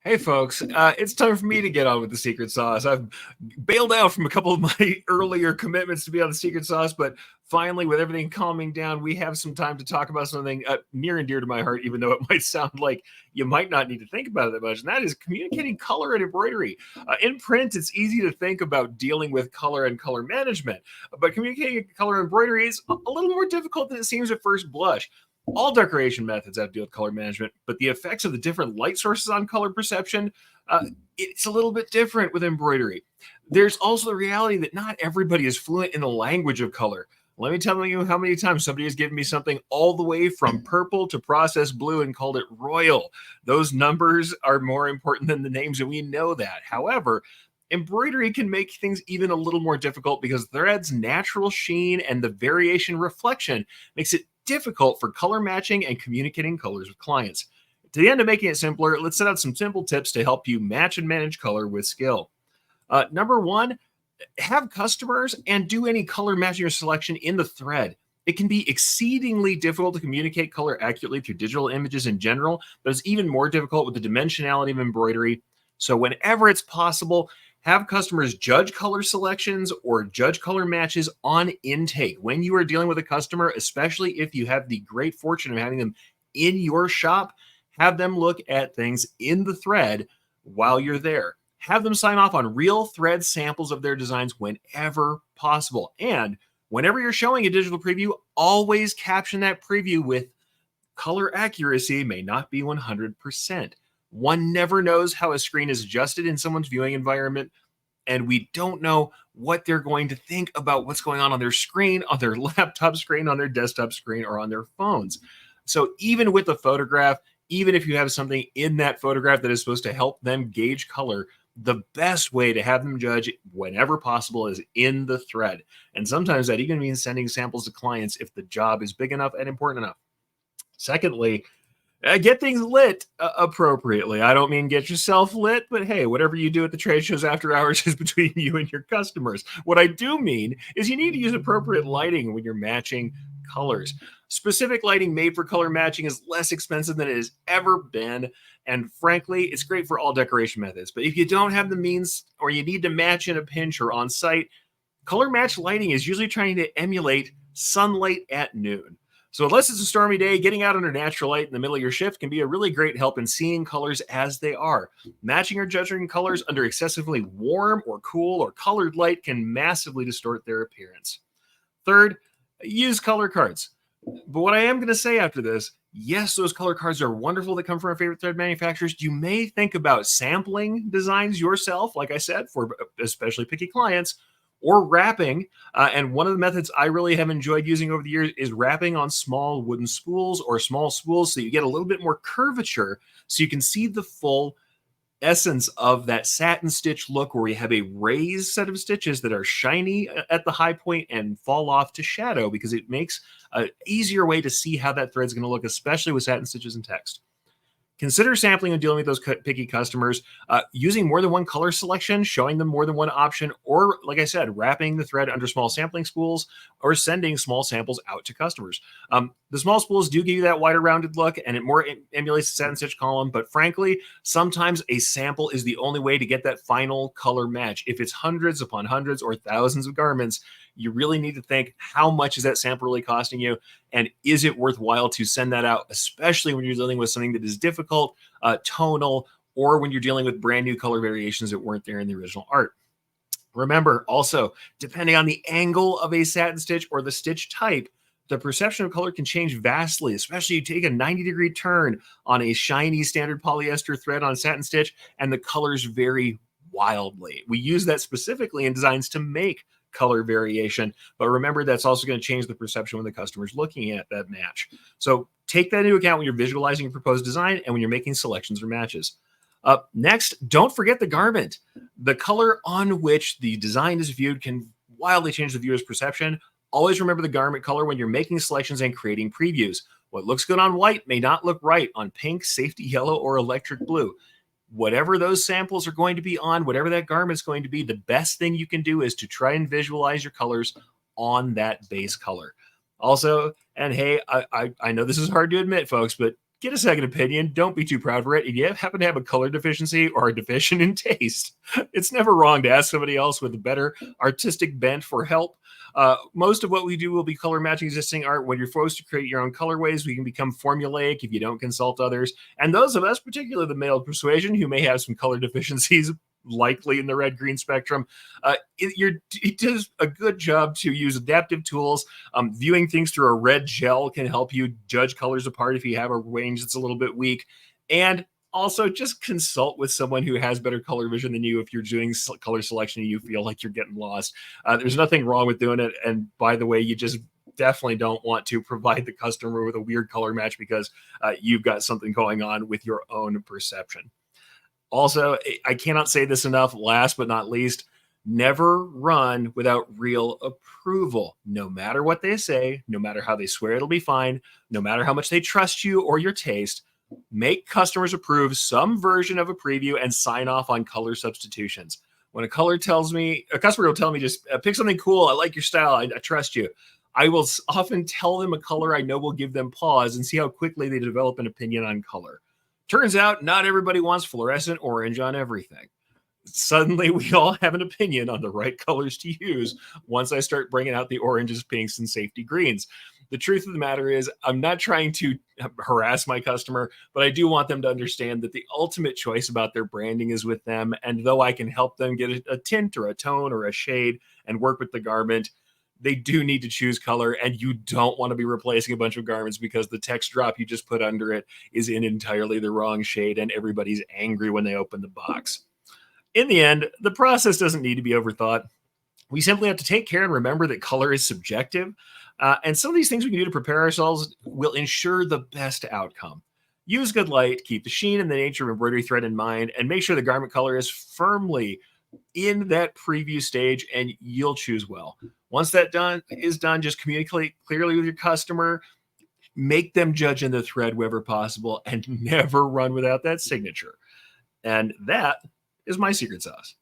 Hey folks, it's time for me to get on with the secret sauce. I've bailed out from a couple of my earlier commitments to be on the secret sauce, but finally, with everything calming down, we have some time to talk about something near and dear to my heart, even though it might sound like you might not need to think about it that much, and that is communicating color and embroidery. In print, it's easy to think about dealing with color and color management, but communicating color and embroidery is a little more difficult than it seems at first blush. All decoration methods have to deal with color management, but the effects of the different light sources on color perception, it's a little bit different with embroidery. There's also the reality that not everybody is fluent in the language of color. Let me tell you how many times somebody has given me something all the way from purple to processed blue and called it royal. Those numbers are more important than the names, and we know that. However, embroidery can make things even a little more difficult because thread's natural sheen and the variation reflection makes it difficult for color matching and communicating colors with clients. To the end of making it simpler, let's set out some simple tips to help you match and manage color with skill. Number one, have customers and do any color matching or selection in the thread. It can be exceedingly difficult to communicate color accurately through digital images in general, but it's even more difficult with the dimensionality of embroidery. So whenever it's possible, have customers judge color selections or judge color matches on intake when you are dealing with a customer, especially if you have the great fortune of having them in your shop. Have them look at things in the thread while you're there. Have them sign off on real thread samples of their designs whenever possible. And whenever you're showing a digital preview, always caption that preview with color accuracy may not be 100%. One never knows how a screen is adjusted in someone's viewing environment, and we don't know what they're going to think about what's going on their screen, on their laptop screen, on their desktop screen, or on their phones. So even with a photograph, even if you have something in that photograph that is supposed to help them gauge color, the best way to have them judge whenever possible is in the thread. And sometimes that even means sending samples to clients if the job is big enough and important enough. Secondly, get things lit appropriately. I don't mean get yourself lit, but hey, whatever you do at the trade shows after hours is between you and your customers. What I do mean is you need to use appropriate lighting when you're matching colors. Specific lighting made for color matching is less expensive than it has ever been. And frankly, it's great for all decoration methods. But if you don't have the means or you need to match in a pinch or on site, color match lighting is usually trying to emulate sunlight at noon. So unless it's a stormy day, getting out under natural light in the middle of your shift can be a really great help in seeing colors as they are. Matching or judging colors under excessively warm or cool or colored light can massively distort their appearance. Third, use color cards. But what I am going to say after this, yes, those color cards are wonderful that come from our favorite thread manufacturers. You may think about sampling designs yourself, like I said, for especially picky clients, or wrapping. And one of the methods I really have enjoyed using over the years is wrapping on small wooden spools or small spools so you get a little bit more curvature so you can see the full essence of that satin stitch look where we have a raised set of stitches that are shiny at the high point and fall off to shadow because it makes an easier way to see how that thread's going to look, especially with satin stitches and text. Consider sampling and dealing with those picky customers, using more than one color selection, showing them more than one option, or like I said, wrapping the thread under small sampling spools or sending small samples out to customers. The small spools do give you that wider rounded look and it more emulates the satin stitch column, but frankly, sometimes a sample is the only way to get that final color match. If it's hundreds upon hundreds or thousands of garments, you really need to think, how much is that sample really costing you? And is it worthwhile to send that out, especially when you're dealing with something that is difficult, tonal, or when you're dealing with brand new color variations that weren't there in the original art? Remember, also, depending on the angle of a satin stitch or the stitch type, the perception of color can change vastly, especially you take a 90-degree turn on a shiny standard polyester thread on a satin stitch, and the colors vary wildly. We use that specifically in designs to make color variation, but remember that's also going to change the perception when the customer's looking at that match. So take that into account when you're visualizing your proposed design and when you're making selections or matches. Next, don't forget the garment. The color on which the design is viewed can wildly change the viewer's perception. Always remember the garment color when you're making selections and creating previews. What looks good on white may not look right on pink, safety yellow, or electric blue. Whatever those samples are going to be on, whatever that garment's going to be, the best thing you can do is to try and visualize your colors on that base color. Also, and hey, I know this is hard to admit, folks, but get a second opinion. Don't be too proud for it. If you happen to have a color deficiency or are deficient in taste, it's never wrong to ask somebody else with a better artistic bent for help. Most of what we do will be color matching existing art. When you're forced to create your own colorways, we can become formulaic if you don't consult others. And those of us, particularly the male persuasion, who may have some color deficiencies, likely in the red-green spectrum, it does a good job to use adaptive tools. Viewing things through a red gel can help you judge colors apart if you have a range that's a little bit weak. And also just consult with someone who has better color vision than you if you're doing color selection and you feel like you're getting lost. There's nothing wrong with doing it. And by the way, you just definitely don't want to provide the customer with a weird color match because you've got something going on with your own perception. Also, I cannot say this enough, last but not least, never run without real approval. No matter what they say, no matter how they swear it'll be fine, no matter how much they trust you or your taste, make customers approve some version of a preview and sign off on color substitutions. When a customer will tell me, just pick something cool. I like your style. I trust you. I will often tell them a color I know will give them pause and see how quickly they develop an opinion on color. Turns out not everybody wants fluorescent orange on everything. Suddenly we all have an opinion on the right colors to use once I start bringing out the oranges, pinks, and safety greens. The truth of the matter is I'm not trying to harass my customer, but I do want them to understand that the ultimate choice about their branding is with them. And though I can help them get a tint or a tone or a shade and work with the garment, they do need to choose color, and you don't want to be replacing a bunch of garments because the text drop you just put under it is in entirely the wrong shade and everybody's angry when they open the box. In the end, the process doesn't need to be overthought. We simply have to take care and remember that color is subjective. And some of these things we can do to prepare ourselves will ensure the best outcome. Use good light, keep the sheen and the nature of embroidery thread in mind, and make sure the garment color is firmly in that preview stage, and you'll choose well. Once that is done, just communicate clearly with your customer, make them judge in the thread wherever possible, and never run without that signature. And that is my secret sauce.